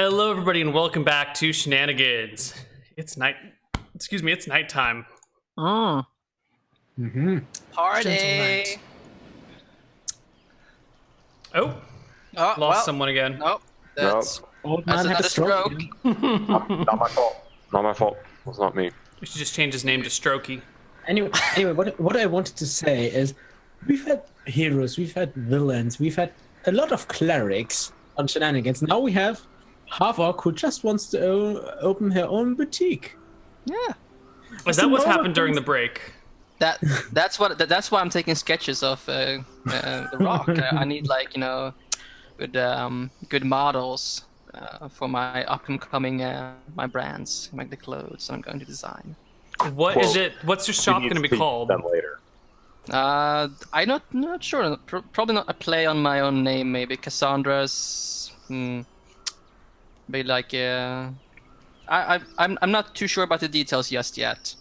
Hello, everybody, and welcome back to Shenanigans. It's nighttime. Oh. Mm-hmm. Party! Oh, Oh, lost someone again. Nope. That's Old man another had a stroke. Not my fault. Not my fault. It was not me. We should just change his name to Strokey. Anyway, what I wanted to say is, we've had heroes, we've had villains, we've had a lot of clerics on Shenanigans. Now we have half-orc who just wants to open her own boutique. Yeah. Was that what's happened during the break? That's why I'm taking sketches of the rock. I need good models for my upcoming my brands, like the clothes I'm going to design. What's your shop going to be called? Them later. I'm not sure. Probably not a play on my own name. Maybe Cassandra's. Be like I'm not too sure about the details just yet.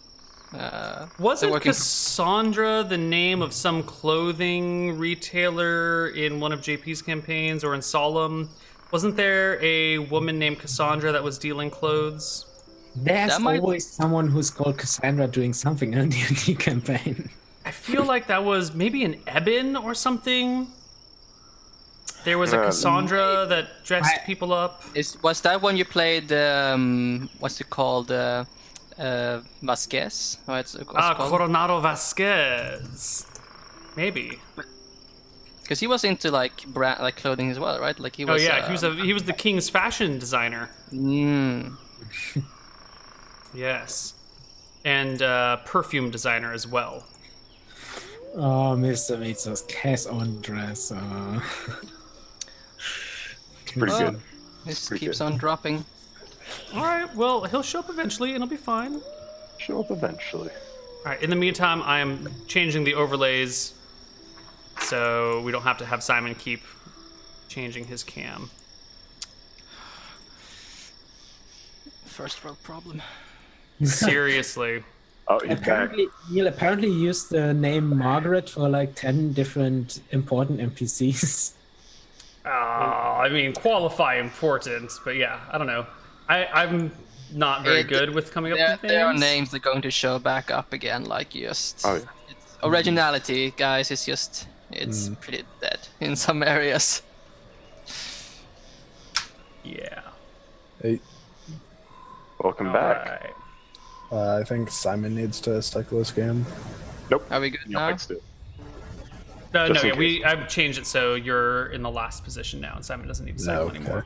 Wasn't Cassandra the name of some clothing retailer in one of JP's campaigns or in Solemn? Wasn't there a woman named Cassandra that was dealing clothes? There's always someone who's called Cassandra doing something in a D&D campaign. I feel like that was maybe an Eben or something. There was a Cassandra that dressed people up. Was that when you played what's it called? Vasquez? Coronado Vasquez. Maybe. Because he was into like clothing as well, right? Like he was. Oh yeah, he was the king's fashion designer. Yes, and perfume designer as well. Oh, Mr. Mitzos, Cass on dress. Pretty good. This keeps on dropping. All right, well, he'll show up eventually, and it'll be fine. Show up eventually. All right. In the meantime, I am changing the overlays, so we don't have to have Simon keep changing his cam. First world problem. Seriously. Oh, he's back. Neal apparently used the name Margaret for like 10 different important NPCs. I mean, qualify important, but yeah, I don't know. I'm not very good with coming up with names. There are names that are going to show back up again, like just originality, guys. It's pretty dead in some areas. Yeah. Hey, Welcome back. I think Simon needs to cycle his game. Nope. Are we good now? Fixed it. No, Just in yeah, case. I've changed it so you're in the last position now, and Simon doesn't need to cycle anymore.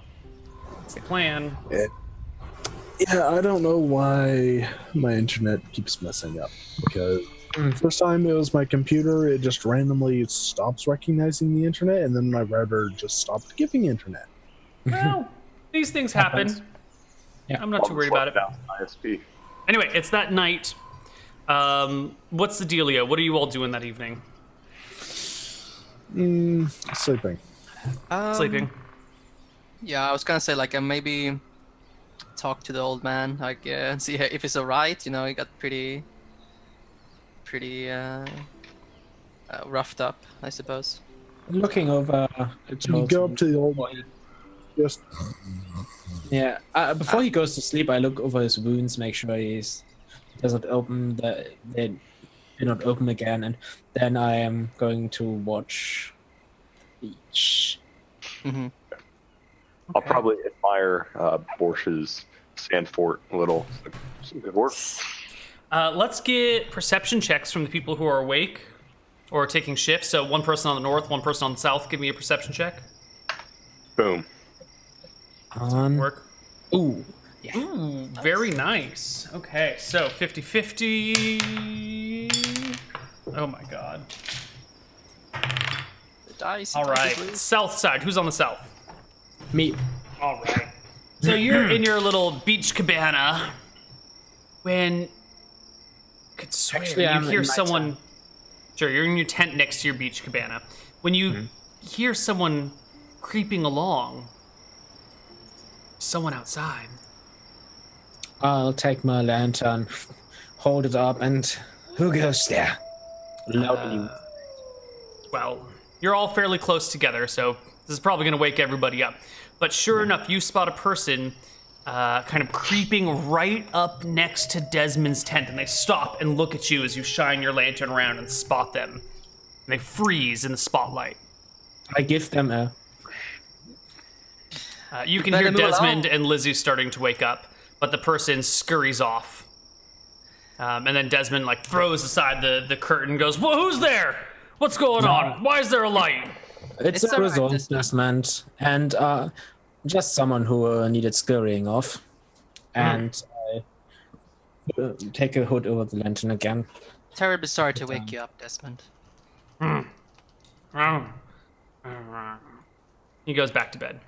That's the plan. Yeah, I don't know why my internet keeps messing up. Because first time it was my computer, it just randomly stops recognizing the internet, and then my router just stopped giving internet. Well, these things happen. Yeah. I'm not too worried about it. ISP. Anyway, it's that night. What's the dealio? What are you all doing that evening? Sleeping. Sleeping. Yeah, I was gonna say like maybe talk to the old man, like see if it's alright. You know, he got pretty roughed up, I suppose. Looking over. You go up to the old man. Just Yeah. Before he goes to sleep, I look over his wounds, make sure they not open again, and then I am going to watch each. Mm-hmm. I'll probably admire Borsch's sand fort a little. Some good work. Let's get perception checks from the people who are awake or taking shifts. So one person on the north, one person on the south. Give me a perception check. Boom. Work. Ooh. Yeah. Ooh, very nice. Okay, so 50-50. Oh my god. The dice. All right, south side. Who's on the south? Me. All right. So you're in your little beach cabana when could swear Actually, you I'm hear in my someone. tent. Sure, you're in your tent next to your beach cabana. When you hear someone creeping along, someone outside. I'll take my lantern, hold it up, and who goes there? Loudly. Well, you're all fairly close together, so This is probably going to wake everybody up. But sure enough, you spot a person kind of creeping right up next to Desmond's tent, and they stop and look at you as you shine your lantern around and spot them. And they freeze in the spotlight. I give them a... You can hear Desmond and Lizzie starting to wake up, but the person scurries off. And then Desmond like throws aside the curtain and goes, "Well, who's there? What's going on? Why is there a light?" It's a result, Desmond, and just someone who needed scurrying off. And I take a hood over the lantern again. Terribly sorry to wake you up, Desmond. He goes back to bed.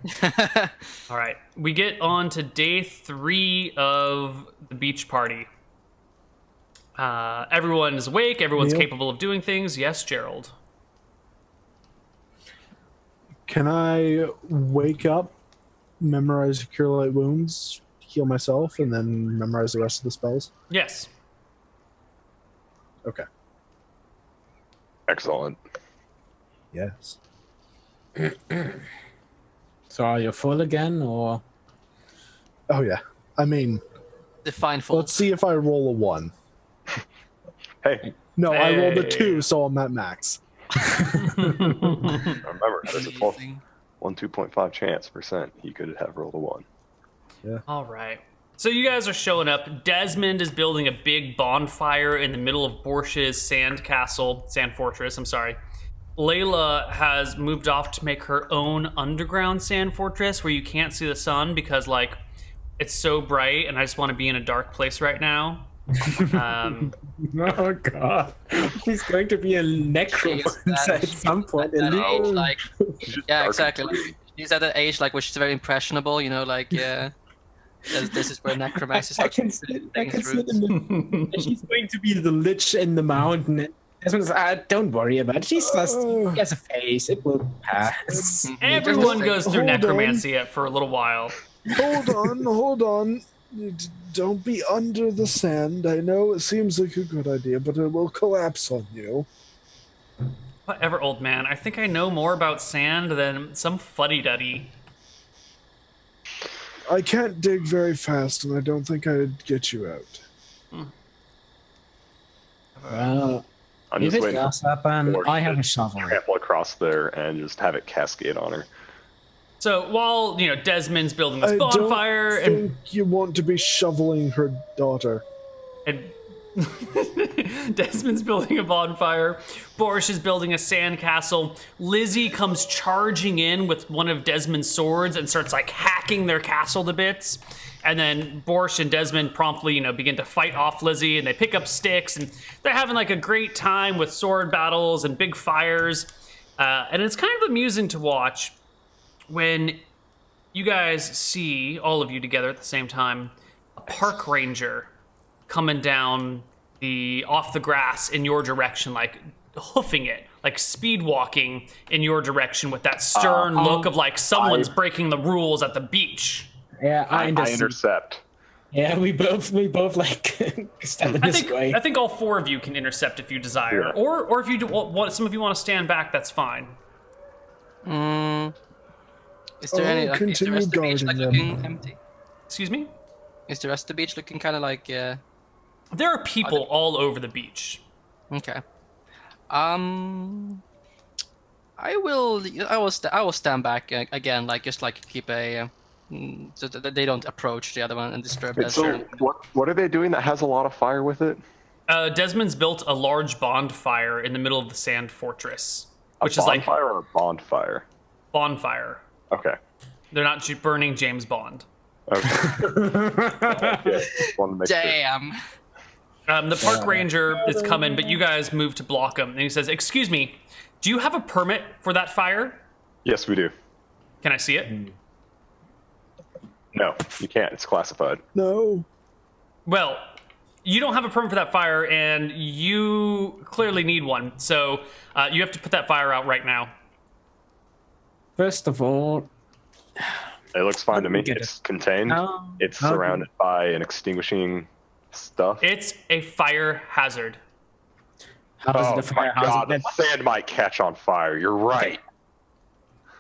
All right, we get on to day 3 of the beach party. Everyone is awake. Everyone's Neal? capable of doing things. Yes, Gerald. Can I wake up, memorize Cure Light Wounds, heal myself, and then memorize the rest of the spells? Yes. Okay. Excellent. Yes. So are you full again, or? Oh yeah. I mean, Define full. let's see if I roll a 1. Hey, No, I rolled a Hey. 2, so I'm at max. remember, there's a 12, Amazing. 2.5 chance percent he could have rolled a 1. All right. So you guys are showing up. Desmond is building a big bonfire in the middle of Borsch's sand fortress. I'm sorry. Layla has moved off to make her own underground sand fortress where you can't see the sun because, like, it's so bright and I just want to be in a dark place right now. Oh god, he's going to be a necromancer at some point. At that age, like, yeah, dark exactly. and Like, she's at that age, like, where she's very impressionable. You know, like, yeah. This is where necromancy I starts can see things it in the, she's going to be the lich in the mountain. Desmond says, don't worry about it. She's just, she has a face. It will pass. Everyone goes through Hold on. necromancy for a little while. Hold on. Don't be under the sand. I know it seems like a good idea, but it will collapse on you. Whatever, old man. I think I know more about sand than some fuddy-duddy. I can't dig very fast, and I don't think I'd get you out. Well, I'm if just it waiting does happen, for I have a to shovel. trample across there and just have it cascade on her. So while, Desmond's building this I bonfire don't think you want to be shoveling her daughter. and Desmond's building a bonfire, Borsch is building a sandcastle, Lizzie comes charging in with one of Desmond's swords and starts like hacking their castle to bits. And then Borsch and Desmond promptly, begin to fight off Lizzie, and they pick up sticks, and they're having like a great time with sword battles and big fires. And it's kind of amusing to watch when you guys see, all of you together at the same time, a park ranger coming down off the grass in your direction, like hoofing it, like speed walking in your direction with that stern look of like someone's breaking the rules at the beach. Yeah, I I understand. intercept. Yeah, we both like step in this way. I think all 4 of you can intercept if you desire, Yeah. or if you want, some of you want to stand back, that's fine. Is there any? Like, is the continue rest of the beach like guarding them. looking empty? Excuse me? Is the rest of the beach looking kind of like? There are people all over the beach. Okay. I will stand back again, like just like keep a so that they don't approach the other one and disturb Wait, that. so what are they doing that has a lot of fire with it? Desmond's built a large bonfire in the middle of the sand fortress, A which is like bonfire or a bonfire? bonfire. Okay. They're not burning James Bond. Okay. Just wanted to make sure. Damn. The park ranger is coming, but you guys move to block him. And he says, "Excuse me, do you have a permit for that fire? Yes, we do. Can I see it?" No, you can't. It's classified. No. Well, you don't have a permit for that fire, and you clearly need one. So you have to put that fire out right now. First of all, It looks fine to me. get It's contained. Um, It's okay. surrounded by an extinguishing stuff. It's a fire hazard. how does Oh the fire my god, hazard? the sand might catch on fire. You're right.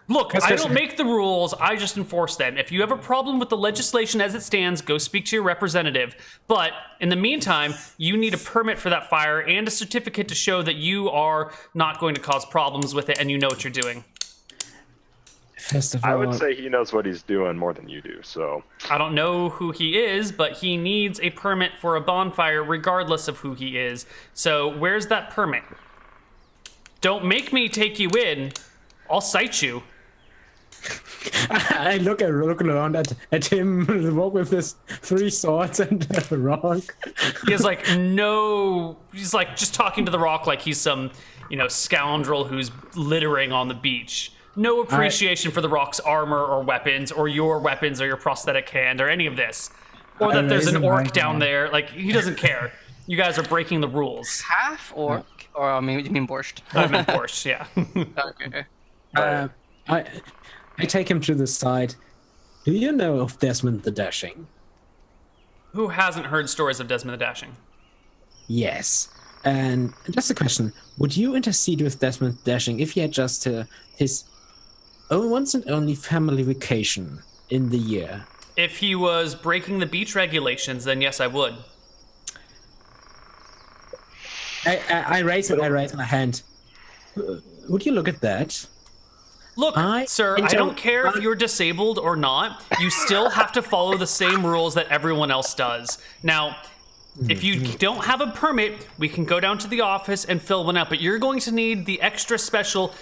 Look, I don't make the rules, I just enforce them. If you have a problem with the legislation as it stands, go speak to your representative. But in the meantime, you need a permit for that fire and a certificate to show that you are not going to cause problems with it and you know what you're doing. First of all, I would say he knows what he's doing more than you do, so... I don't know who he is, but he needs a permit for a bonfire regardless of who he is. So where's that permit? Don't make me take you in. I'll cite you. I look around at him walk with his 3 swords and a rock. He has like no. He's like just talking to the rock like he's some, scoundrel who's littering on the beach. No appreciation for the rock's armor or weapons or your prosthetic hand or any of this. Or that there's an orc down there. Like, he doesn't care. You guys are breaking the rules. Half orc? Or, I mean, you mean borscht? I meant borscht, yeah. Okay. I take him to the side. Do you know of Desmond the Dashing? Who hasn't heard stories of Desmond the Dashing? Yes. And just a question. Would you intercede with Desmond the Dashing if he had just his own once and only family vacation in the year? If he was breaking the beach regulations, then yes, I would. I raise my hand. Would you look at that? Look, sir, I don't care if you're disabled or not. You still have to follow the same rules that everyone else does. Now, if you don't have a permit, we can go down to the office and fill one out, but you're going to need the extra special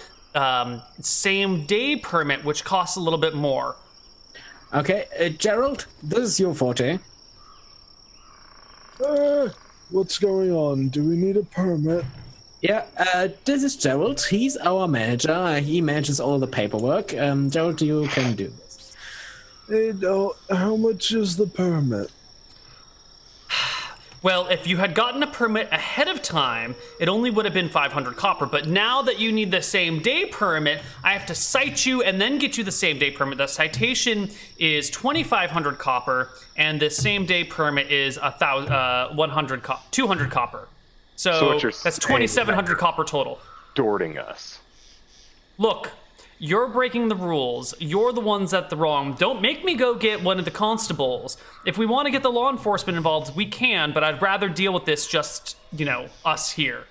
same-day permit, which costs a little bit more. Okay, Gerald, this is your forte. What's going on? Do we need a permit? Yeah, this is Gerald. He's our manager. He manages all the paperwork. Gerald, you can do this. Hey, how much is the permit? Well, if you had gotten a permit ahead of time, it only would have been 500 copper. But now that you need the same day permit, I have to cite you and then get you the same day permit. The citation is 2,500 copper, and the same day permit is 200 copper. So that's 2,700 copper total. Extorting us. Look, you're breaking the rules. You're the ones at the wrong. Don't make me go get one of the constables. If we want to get the law enforcement involved, we can, but I'd rather deal with this just, us here.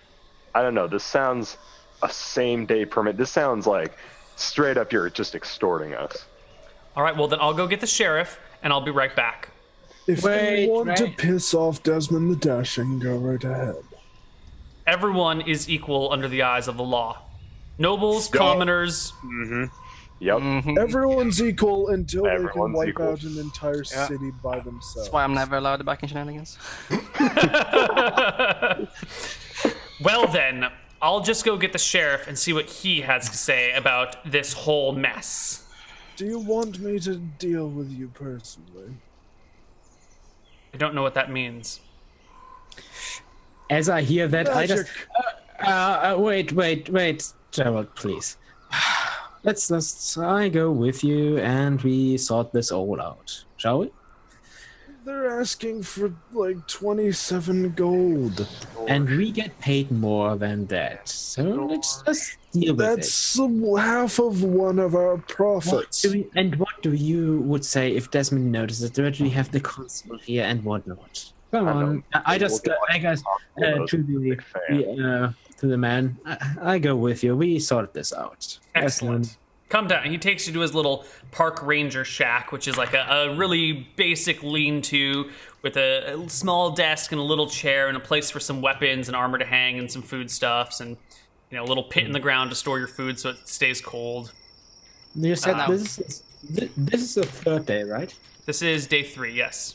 I don't know. This sounds a same-day permit. This sounds like straight up you're just extorting us. All right, well, then I'll go get the sheriff, and I'll be right back. If you want to piss off Desmond the Dashing, go right ahead. Everyone is equal under the eyes of the law. Nobles, commoners. Mm-hmm. Yep. Mm-hmm. Everyone's equal until they can wipe equal. out an entire city by themselves. That's why I'm never allowed back in Shenanigans. Well then, I'll just go get the sheriff and see what he has to say about this whole mess. Do you want me to deal with you personally? I don't know what that means. As I hear that, I just... wait, Gerald, please. I go with you and we sort this all out, shall we? They're asking for like 27 gold. And we get paid more than that. So let's just deal with That's half of one of our profits. What do you would say if Desmond notices that we have the constable here and whatnot? Come on, I guess to the man. I go with you. We sort this out. Excellent. Come down. He takes you to his little park ranger shack, which is like a really basic lean-to with a small desk and a little chair and a place for some weapons and armor to hang and some foodstuffs and a little pit in the ground to store your food so it stays cold. You said this is the third day, right? This is day 3, yes.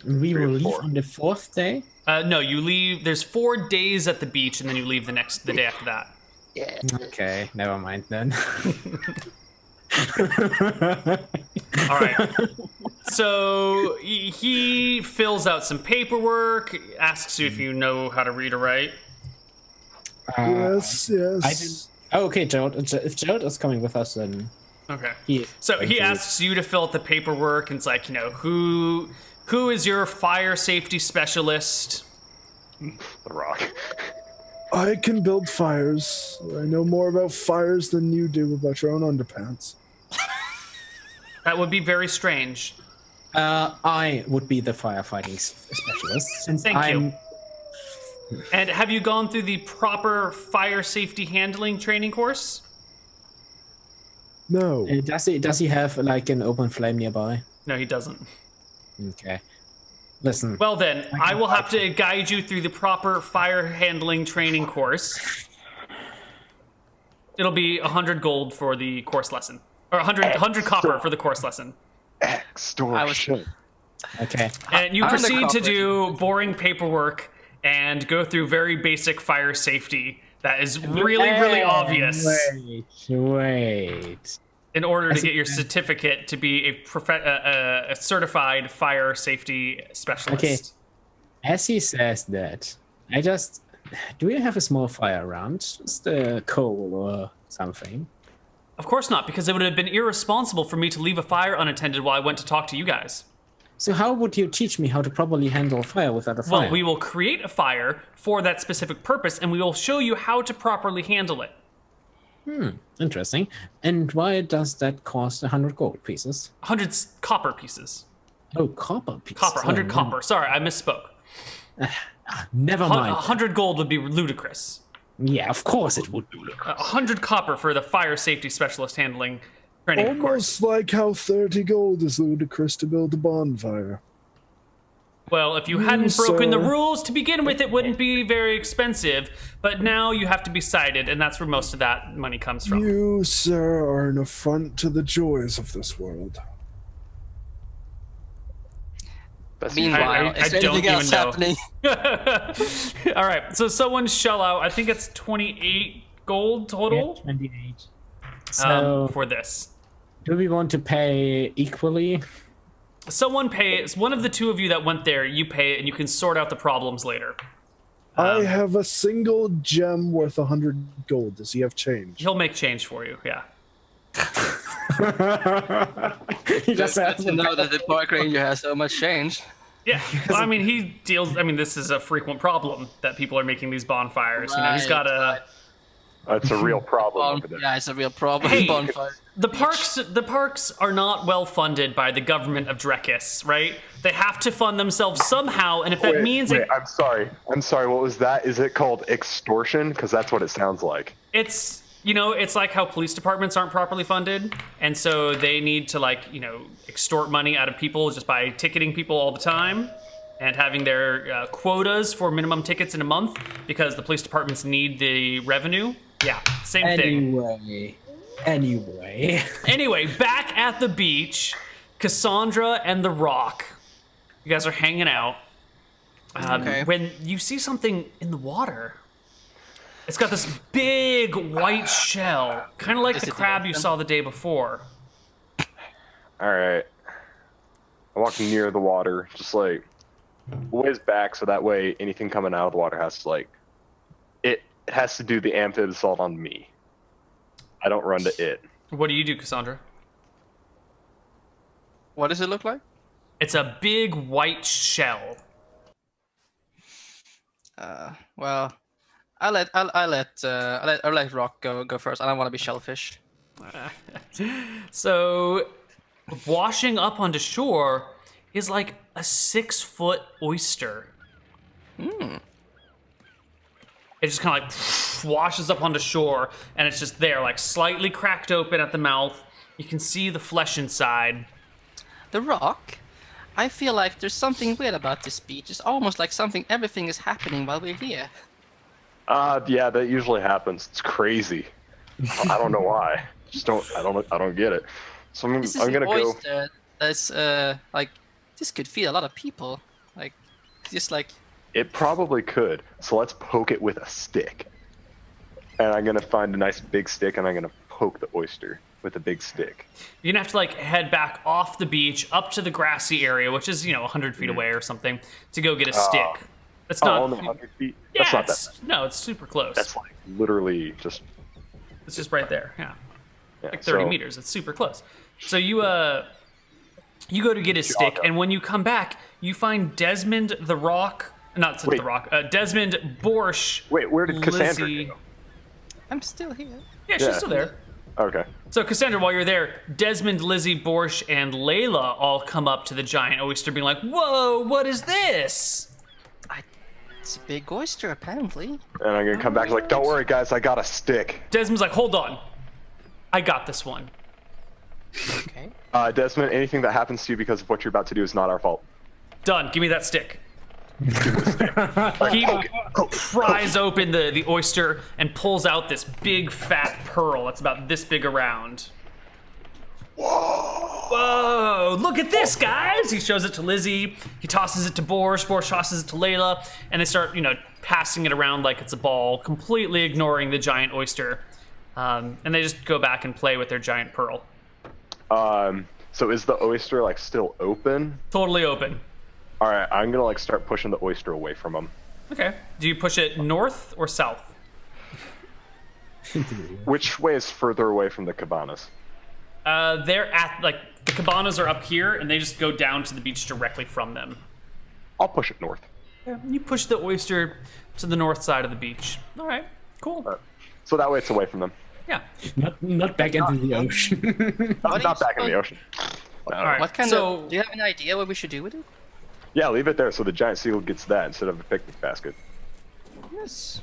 We will leave on the 4th day? No, you leave. There's 4 days at the beach, and then you leave the day after that. Yeah. Okay, never mind then. All right. So he fills out some paperwork, asks you if you know how to read or write. Yes. I didn't. Oh, okay, Gerald. If Gerald is coming with us, then okay. He asks you to fill out the paperwork, and it's like, who is your fire safety specialist? The Rock. I can build fires. I know more about fires than you do about your own underpants. That would be very strange. I would be the firefighting specialist since Thank I'm. you. And have you gone through the proper fire safety handling training course? No. Does he have like an open flame nearby? No, he doesn't. Okay. Listen. Well then, I will have to guide you through the proper fire handling training course. It'll be 100 gold for the course lesson. Or 100 copper for the course lesson. Extortion. Okay. And you I'm the proceed to culprit. do boring paperwork and go through very basic fire safety that is really obvious Wait. in order to get your certificate to be a certified fire safety specialist. Okay. As he says that, do we have a small fire around? Just coal or something? Of course not, because it would have been irresponsible for me to leave a fire unattended while I went to talk to you guys. So how would you teach me how to properly handle fire without a fire? Well, we will create a fire for that specific purpose, and we will show you how to properly handle it. Interesting. And why does that cost 100 gold pieces? 100 copper pieces. Oh, copper pieces. Copper, 100 Oh, copper. Sorry, I misspoke. Never mind. 100 gold would be ludicrous. Yeah, of course it would be. 100 copper for the fire safety specialist handling training course. Almost like how 30 gold is ludicrous to build a bonfire. Well, if you hadn't broken the sir. rules to begin with, it wouldn't be very expensive. But now you have to be cited, and that's where most of that money comes from. You, sir, are an affront to the joys of this world. Meanwhile, I is don't anything else even know. happening? All right, so someone shell out. I think it's 28 gold total 28. So, for this. do we want to pay equally? Someone pays. One of the two of you that went there, you pay it, and you can sort out the problems later. I have a single gem worth 100 gold. Does he have change? He'll make change for you. Yeah. He just Good has to know that the park ranger has so much change. Yeah. Well, I mean, he deals. I mean, this is a frequent problem that people are making these bonfires. You know, he's got a. That's a real problem over there. Yeah, it's a real problem. Hey, Bonfire. The parks are not well funded by the government of Drekis, right? They have to fund themselves somehow, and if that means Wait, I'm sorry. What was that? Is it called extortion? Because that's what it sounds like. it's it's like how police departments aren't properly funded, and so they need to extort money out of people just by ticketing people all the time and having their quotas for minimum tickets in a month because the police departments need the revenue. Yeah, same thing. Anyway, back at the beach, Cassandra and The Rock. You guys are hanging out. Okay. When you see something in the water, it's got this big white shell, kind of like Is the it the crab you dolphin? saw the day before. All right. I'm walking near the water, just like ways back, so that way anything coming out of the water has to it has to do the amphib assault on me. I don't run to it. What do you do, Cassandra? What does it look like? It's a big white shell. Well, I'll let Rock go first. I don't want to be shellfish. So, washing up onto shore is like a 6-foot oyster. It just kind of washes up onto shore, and it's just there, slightly cracked open at the mouth. You can see the flesh inside. The Rock. I feel like there's something weird about this beach. It's almost like everything is happening while we're here. Yeah, that usually happens. It's crazy. I don't know why. I don't get it. So This is I'm gonna an go. oyster that's this could feed a lot of people. It probably could. So let's poke it with a stick. And I'm gonna find a nice big stick, and I'm gonna poke the oyster with a big stick. You're gonna have to head back off the beach up to the grassy area, which is 100 feet away or something, to go get a stick. It's not. Only 100 feet. Yeah, That's not that bad. no, it's super close. That's literally just. It's just right there. Yeah, Yeah, 30 so- meters. It's super close. So you go to get his stick, and when you come back, you find Desmond, The Rock, Not to the rock. Desmond, Borsch. Wait, where did Cassandra Lizzie. go? I'm still here. Yeah, she's Yeah. still there. Okay. So Cassandra, while you're there, Desmond, Lizzie, Borsch, and Layla all come up to the giant oyster, being like, "Whoa, what is this?" It's a big oyster, apparently. And I'm gonna come back like, don't worry, guys, I got a stick. Desmond's like, "Hold on, I got this one." Okay. Desmond, anything that happens to you because of what you're about to do is not our fault. Done. Give me that stick. He pries open the oyster and pulls out this big fat pearl that's about this big around. Whoa! Look at this, guys! He shows it to Lizzie. He tosses it to Borsch. Borsch tosses it to Layla, and they start, passing it around like it's a ball, completely ignoring the giant oyster. And they just go back and play with their giant pearl. So is the oyster like still open? Totally open. All right, I'm gonna like start pushing the oyster away from him. Okay. Do you push it north or south? Which way is further away from the cabanas? They're at the cabanas are up here, and they just go down to the beach directly from them. I'll push it north. Yeah, you push the oyster to the north side of the beach. All right, cool. So that way it's away from them. Yeah. Not back into the ocean. Not back in the ocean. All right. What kind so, of? Do you have an idea what we should do with it? Yeah, leave it there so the giant seal gets that instead of a picnic basket. Yes.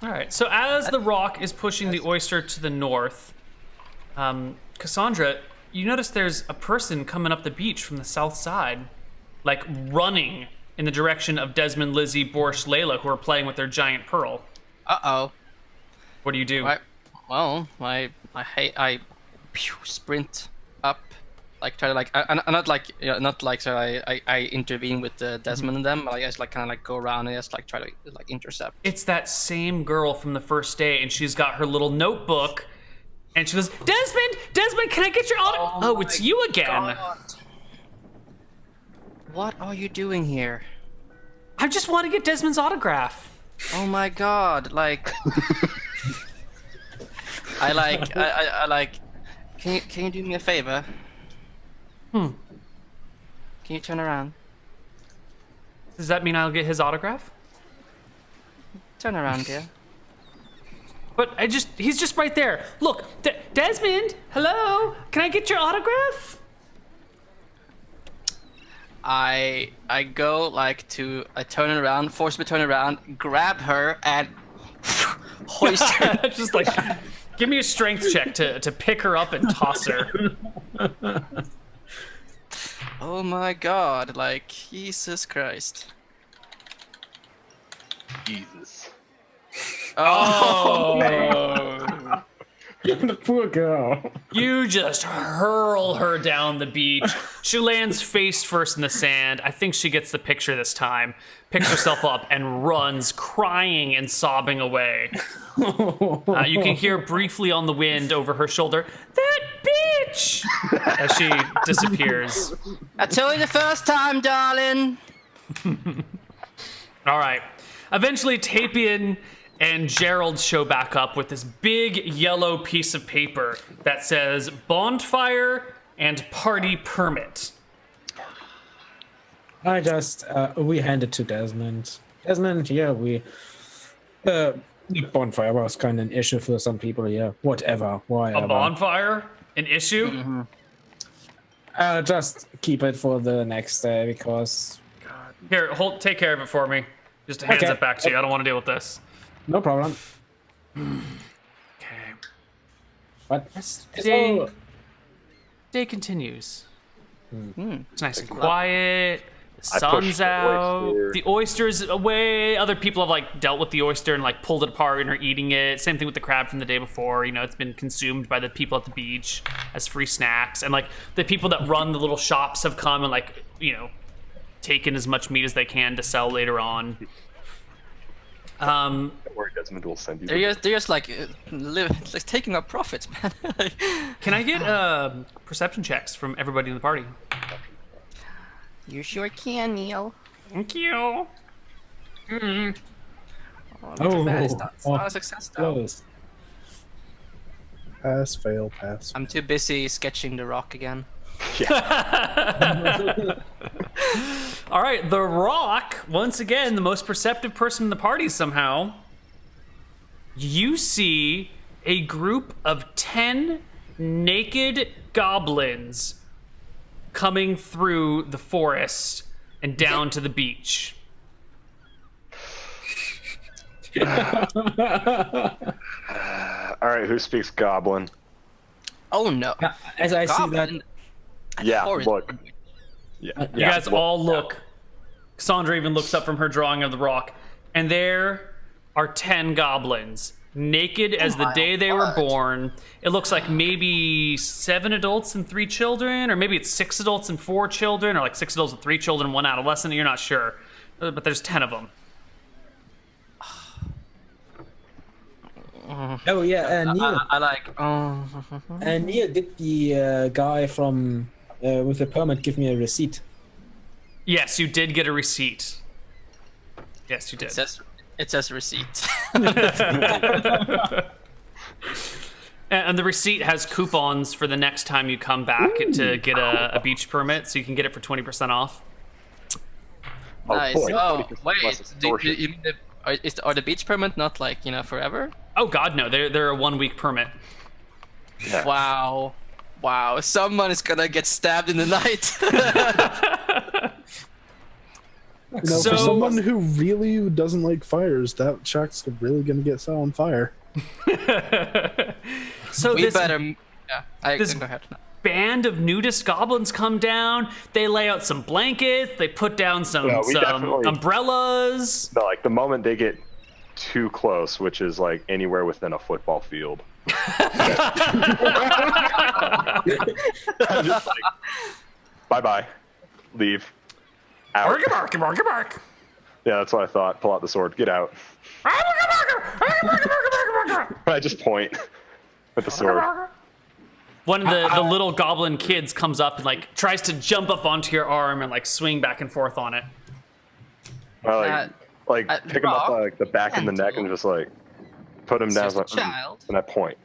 All right. So as the rock is pushing the oyster to the north, Cassandra, you notice there's a person coming up the beach from the south side, like running in the direction of Desmond, Lizzie, Borsch, Layla, who are playing with their giant pearl. Uh-oh. What do you do? I sprint up, like try to like I not like not like so I intervene with Desmond and them. I just like kind of like go around and just like try to like intercept. It's that same girl from the first day, and she's got her little notebook, and she goes, Desmond, can I get your autograph? Oh, it's you again. God. What are you doing here? I just want to get Desmond's autograph. Oh my God! Like, I like. Can you do me a favor? Can you turn around? Does that mean I'll get his autograph? Turn around, dear. But he's just right there. Look, Desmond, hello? Can I get your autograph? I go like I turn around, force me to turn around, grab her, and hoist her. Just like, give me a strength check to pick her up and toss her. Oh my God! Like Jesus Christ! Jesus. Oh, The poor girl. You just hurl her down the beach. She lands face first in the sand. I think she gets the picture this time. Picks herself up and runs, crying and sobbing away. You can hear briefly on the wind over her shoulder, "That bitch!" as she disappears. I told you the first time, darling. All right. Eventually, Tapian and Gerald show back up with this big yellow piece of paper that says bonfire and party permit. I just we hand it to Desmond. Desmond, yeah, the bonfire was kind of an issue for some people. Yeah, whatever. Why? A bonfire? An issue? Mm-hmm. Just keep it for the next day because. Here, take care of it for me. Just hands Okay. it back to you. I don't want to deal with this. No problem. Okay. But Day continues. Hmm. It's nice and quiet. The I sun's pushed the out. oyster. The oyster's away. Other people have like dealt with the oyster and like pulled it apart and are eating it. Same thing with the crab from the day before. It's been consumed by the people at the beach as free snacks. And like the people that run the little shops have come and like, taken as much meat as they can to sell later on. Don't worry, Desmond will send you. They're just like taking our profits, man. Can I get perception checks from everybody in the party? You sure can, Neal. Thank you. Oh, it's not a success though. close. Pass, fail, pass. I'm too busy sketching the rock again. All right, the Rock, once again, the most perceptive person in the party somehow. You see a group of 10 naked goblins coming through the forest and down to the beach. All right, who speaks Goblin? Oh no. As I see that, Goblin. Yeah, Forest. look. Yeah, You guys all look. Cassandra even looks up from her drawing of the Rock, and there are 10 goblins, naked as the day they were born. It looks like maybe 7 adults and 3 children, or maybe it's 6 adults and 4 children, or like 6 adults and 3 children, 1 adolescent. You're not sure, but there's 10 of them. oh yeah, Neal. I like. Neal, did the guy from with the permit give me a receipt? Yes, you did get a receipt. Yes, you did. It says receipt. And the receipt has coupons for the next time you come back to get a beach permit, so you can get it for 20% off. Nice. boy, Oh 20% wait, less extortion. you mean are the beach permit not like forever? Oh God, no! They're a 1-week permit. Yeah. Wow! Someone is gonna get stabbed in the night. So- for someone who really doesn't like fires, that shack's really gonna get set on fire. So We this better. Yeah, this- go ahead. band of nudist goblins come down. They lay out some blankets. They put down some Yeah, we definitely- umbrellas. But, like the moment they get too close, which is like anywhere within a football field. I'm just like, bye-bye. Leave. Out. Bark, bark, bark, bark. Yeah, that's what I thought. Pull out the sword. Get out. I just point with the sword. One of the little goblin kids comes up and like tries to jump up onto your arm and like swing back and forth on it. I pick him up by like the back of the neck and just like put him down. It's just a Like, child. and I point.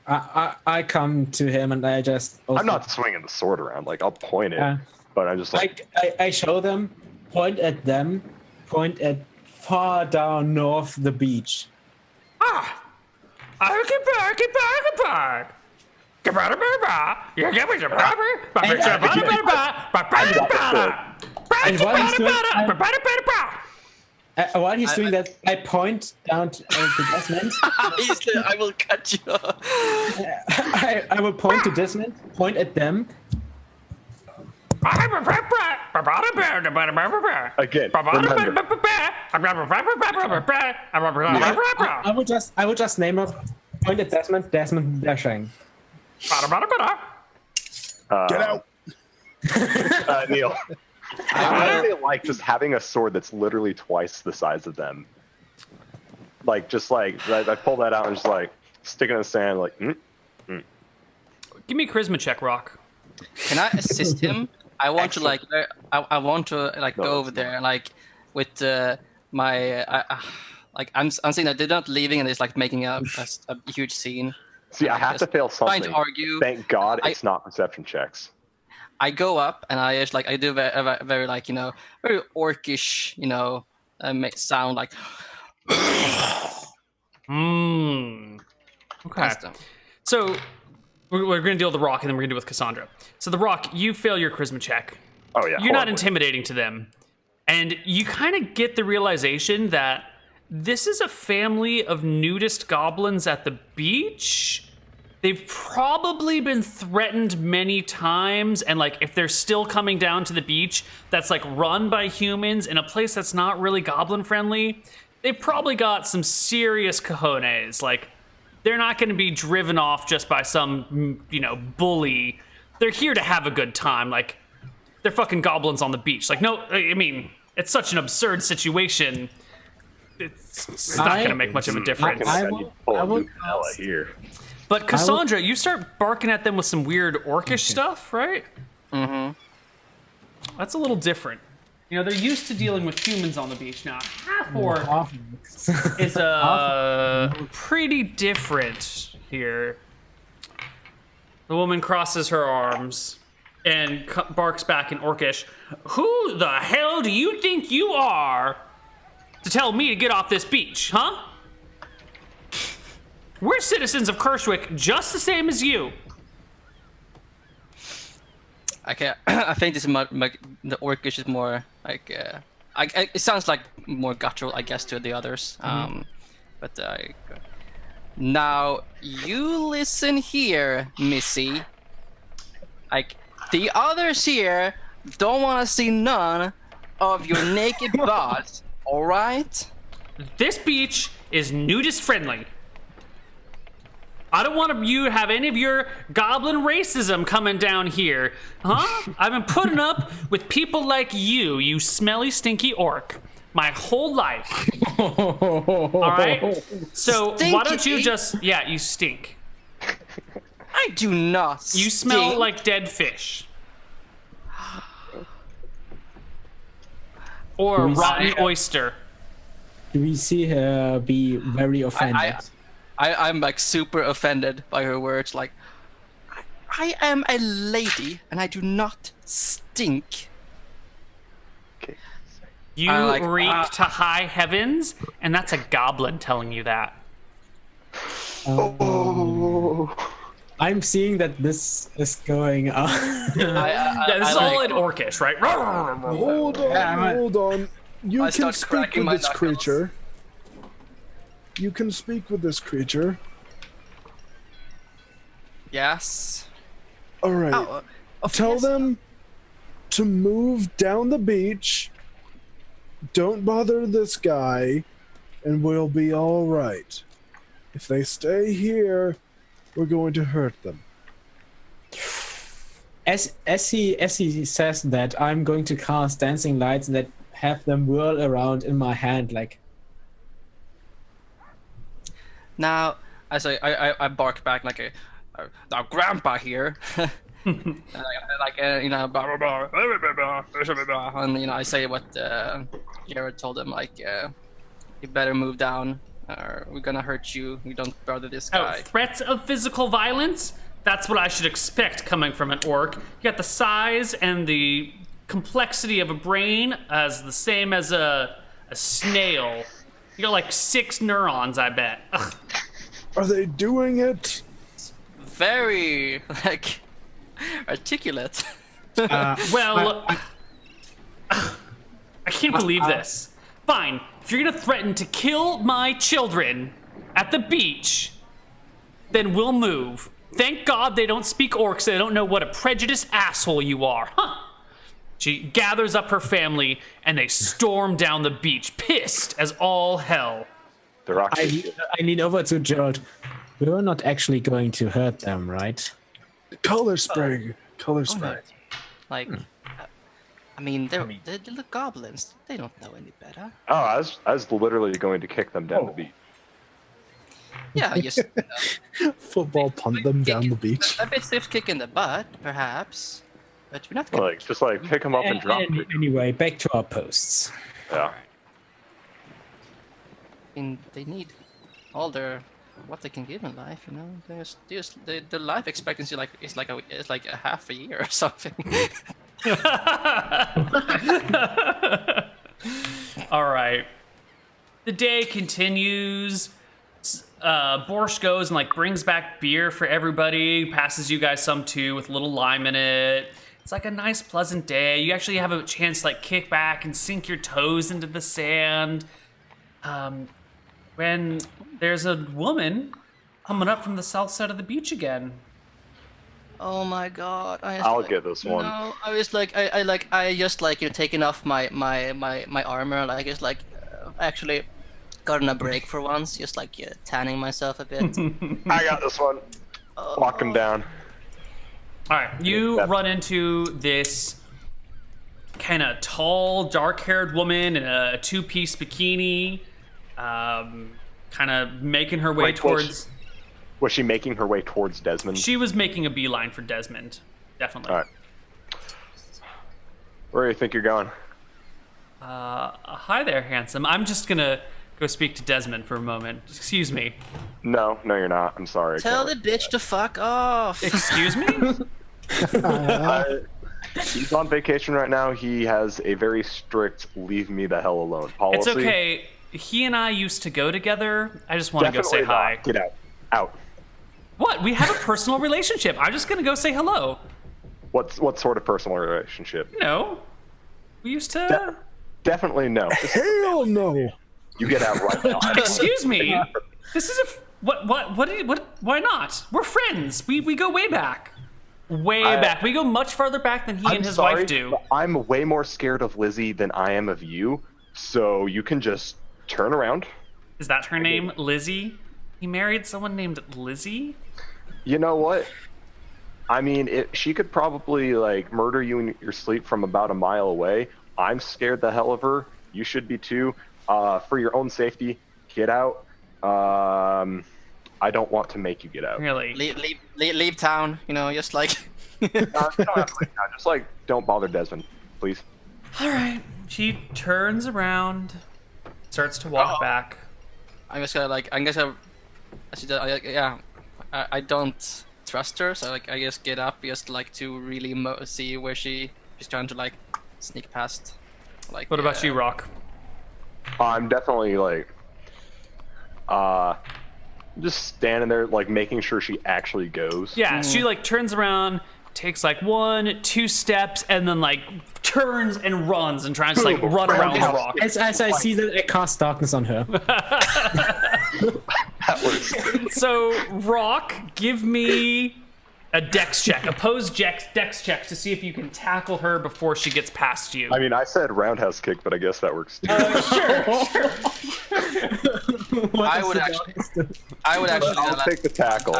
I come to him and I just. I'm not swinging the sword around. Like I'll point it, but I'm just like. I show them, point at them, point at far down north the beach. And while he's doing that, I point down to Desmond. I will cut you off. I will point to Desmond, point at them. Again, remember, I will just name it. Point at Desmond dashing. Get out! Neal. I really like just having a sword that's literally twice the size of them. Like, just like, I pull that out and just like stick it in the sand, like, Give me a charisma check, Rock. Can I assist him? I want Excellent. to like. I want to like No, go it's over there like with my. Like I'm saying that they're not leaving and it's like making a huge scene. see, I have to fail Trying something. to argue. Thank God it's not perception checks. I go up and I just like I do very like very orcish make sound like. Okay. So we're going to deal with the Rock and then we're going to deal with Cassandra. So the Rock, you fail your charisma check. Oh yeah. You're not horribly. intimidating to them. And you kind of get the realization that this is a family of nudist goblins at the beach. They've probably been threatened many times, and like if they're still coming down to the beach that's like run by humans in a place that's not really goblin friendly, they've probably got some serious cojones. Like they're not going to be driven off just by some bully. They're here to have a good time. Like they're fucking goblins on the beach. Like no, I mean it's such an absurd situation. It's not going to make much of a difference. I will Nutella here. But Cassandra, you start barking at them with some weird orcish stuff, right? Mm-hmm. That's a little different. They're used to dealing with humans on the beach now. Half-orc is pretty different here. The woman crosses her arms. and barks back in Orcish, "Who the hell do you think you are to tell me to get off this beach, huh? We're citizens of Kershwick just the same as you." Okay, I think this is the Orcish is more like it sounds like more guttural, I guess, to the others. But now you listen here, Missy. Like the others here don't want to see none of your naked butts. All right? This beach is nudist friendly. I don't want you to have any of your goblin racism coming down here, huh? I've been putting up with people like you smelly, stinky orc, my whole life. All right? So why don't you just... Yeah, you stink. I do not You smell like dead fish. Or a rotten oyster. Do we see her be very offended? I'm like super offended by her words. Like, I am a lady and I do not stink. Okay. You reek to high heavens, and that's a goblin telling you that. I'm seeing that this is going on. This is all in Orcish, right? Hold on. You I can start speak cracking with my this knuckles. creature. You can speak with this creature. Yes. All right. Tell yes. them to move down the beach. Don't bother this guy, and we'll be all right. If they stay here, we're going to hurt them. As he says that, I'm going to cast dancing lights that have them whirl around in my hand, like. Now, as I bark back like our grandpa here, and I say what Jared told him, like you better move down, or we're gonna hurt you. We don't bother this guy. Threats of physical violence? That's what I should expect coming from an orc. You got the size and the complexity of a brain as the same as a snail. You got like 6 neurons, I bet. Ugh. Are they doing it? Very like articulate. Well, I can't believe this. Fine, if you're gonna threaten to kill my children at the beach, then we'll move. Thank God they don't speak orc, so they don't know what a prejudiced asshole you are. Huh. She gathers up her family, and they storm down the beach, pissed as all hell. The rock. I lean over to Gerald. We're not actually going to hurt them, right? Color spray. Color spray. Like, I mean, they're the goblins. They don't know any better. Oh, I was literally going to kick them down the beach. Yeah, just Football punt them down the beach. a bit stiff kick in the butt, perhaps. But we're not gonna. Like, just like pick them up and drop them. Anyway, back to our posts. Yeah. I mean, they need all their what they can give in life, you know. There's the life expectancy is like a half a year or something. All right. The day continues. Borscht goes and like brings back beer for everybody, passes you guys some too with a little lime in it. It's like a nice, pleasant day. You actually have a chance to like kick back and sink your toes into the sand. When there's a woman coming up from the south side of the beach again. Oh my God! I'll get this one. No, I was like, I just like taking off my armor, like it's like actually gotten a break for once, just like tanning myself a bit. I got this one. Walk him down. All right, you run into this kind of tall, dark-haired woman in a 2-piece bikini, kind of making her way towards... Was she making her way towards Desmond? She was making a beeline for Desmond, definitely. All right. Where do you think you're going? Hi there, handsome. I'm just gonna go speak to Desmond for a moment. Excuse me. No, you're not. I'm sorry. Tell the bitch to fuck off. Excuse me? He's on vacation right now. He has a very strict "leave me the hell alone" policy. It's okay. He and I used to go together. I just want to go say Definitely hi. not. Get out. Out. What? We have a personal relationship. I'm just gonna go say hello. What sort of personal relationship? You know, we used to. Definitely no. Hell no. You get out right now. Excuse me. This is what? Why not? We're friends. We go way back. Way back. We go much farther back than he I'm and his sorry, wife do. but I'm way more scared of Lizzie than I am of you. So you can just turn around. Is that her name, Lizzie? He married someone named Lizzie? You know what? I mean, she could probably like murder you in your sleep from about a mile away. I'm scared the hell of her. You should be too. For your own safety, get out. I don't want to make you get out. Really? Leave town. You know, just like. You don't have to leave now. Just like don't bother Desmond, please. All right. She turns around, starts to walk back. I'm just gonna like. I'm just gonna. I don't trust her, so like I just get up just like to really see where she's trying to like sneak past. Like. What about you, Rock? I'm definitely like, just standing there, like making sure she actually goes. Yeah, she like turns around, takes like 1, 2 steps, and then like turns and runs and tries to like run around the rock. As I see that, I cast darkness on her. That works. So, Rock, give me a dex check, opposed dex check to see if you can tackle her before she gets past you. I mean, I said roundhouse kick, but I guess that works too. Sure. I would actually. I'll take the tackle.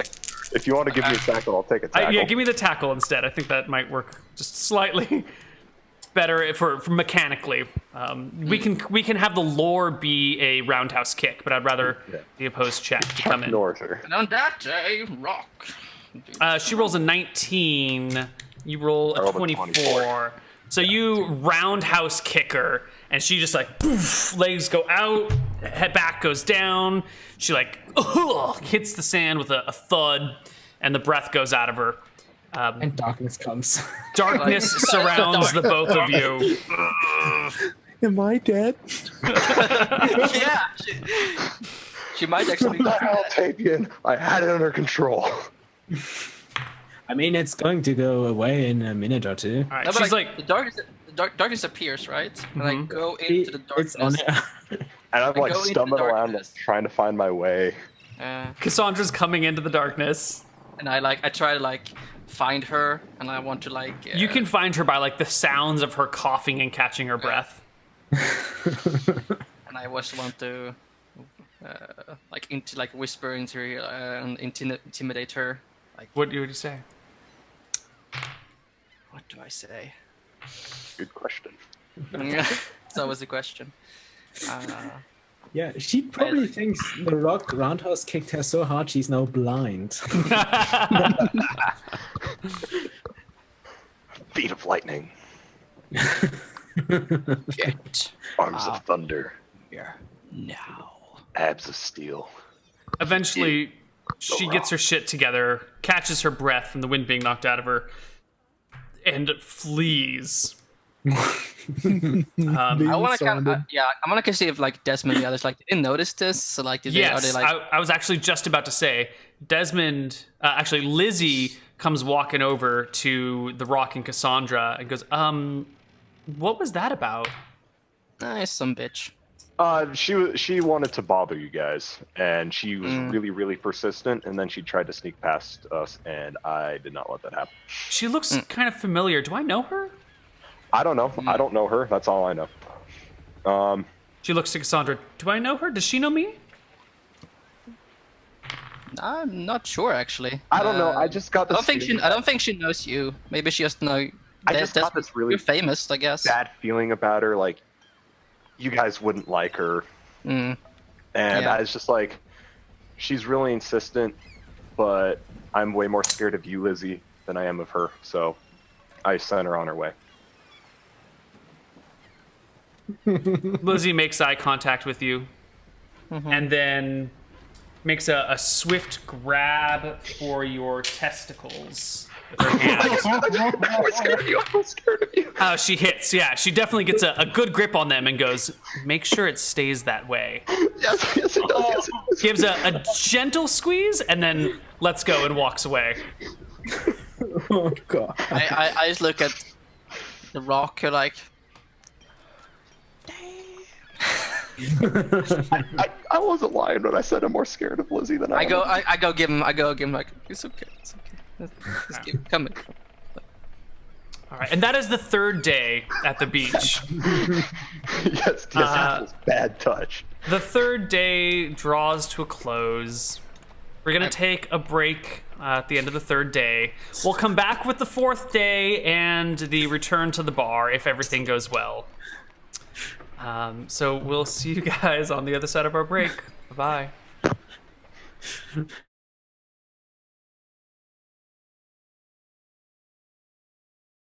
If you want to give me a tackle, I'll take a tackle. Yeah, give me the tackle instead. I think that might work just slightly better for mechanically. We can have the lore be a roundhouse kick, but I'd rather the opposed check to come in. Ignore her. And on that day, Rock. She rolls a 19. You roll a 24. So you roundhouse kick her, and she just like poof, legs go out, head back goes down. She like hits the sand with a thud, and the breath goes out of her. And darkness comes. Darkness surrounds the both of you. Am I dead? Yeah. She might actually. I'll take in. I had it under control. I mean, it's going to go away in a minute or two. All right, No, but she's like the darkness appears, right? And I go into the It's on darkness. it. And I'm I like go into stumbling the around, like, darkness. trying to find my way. Cassandra's coming into the darkness. And I try to like find her, and I want to like. You can find her by like the sounds of her coughing and catching her breath. And I just want to, whisper into her and intimidate her. Like, What would you say? what do I say? Good question. It's always a question. Yeah, she probably thinks the rock roundhouse kicked her so hard she's now blind. Feet of lightning, Get arms of thunder, here now. abs of steel. Eventually, she gets her shit together, catches her breath from the wind being knocked out of her, and flees. I want to kind of, I want to see if like Desmond and the others like didn't notice this. So like, are Yes, they like? I was actually just about to say, Desmond, actually Lizzie comes walking over to the Rock and Cassandra and goes, what was that about? Some bitch. She wanted to bother you guys, and she was really, really persistent. And then she tried to sneak past us, and I did not let that happen. She looks kind of familiar. Do I know her? I don't know. I don't know her. That's all I know. She looks to Cassandra. Do I know her? Does she know me? I'm not sure actually. I don't know. I just got this. I don't think she knows you. Maybe she just know. I just got this really You're famous, I guess. bad feeling about her. Like, you guys wouldn't like her. And I was just like, she's really insistent, but I'm way more scared of you, Lizzie, than I am of her. So I sent her on her way. Lizzie makes eye contact with you, and then makes a swift grab for your testicles with her hand. I'm scared of you. I'm scared of you. She hits, yeah. She definitely gets a good grip on them and goes, make sure it stays that way. Yes, yes, it does. Yes, it does. Gives a gentle squeeze and then lets go and walks away. Oh god. I just look at the rock, you're like, I wasn't lying when I said I'm more scared of Lizzie than I go give him like, it's okay. Just keep coming. All right, and that is the third day at the beach. yes, Apple's bad touch. The third day draws to a close. We're gonna take a break at the end of the third day. We'll come back with the fourth day and the return to the bar if everything goes well. So we'll see you guys on the other side of our break. Bye-bye.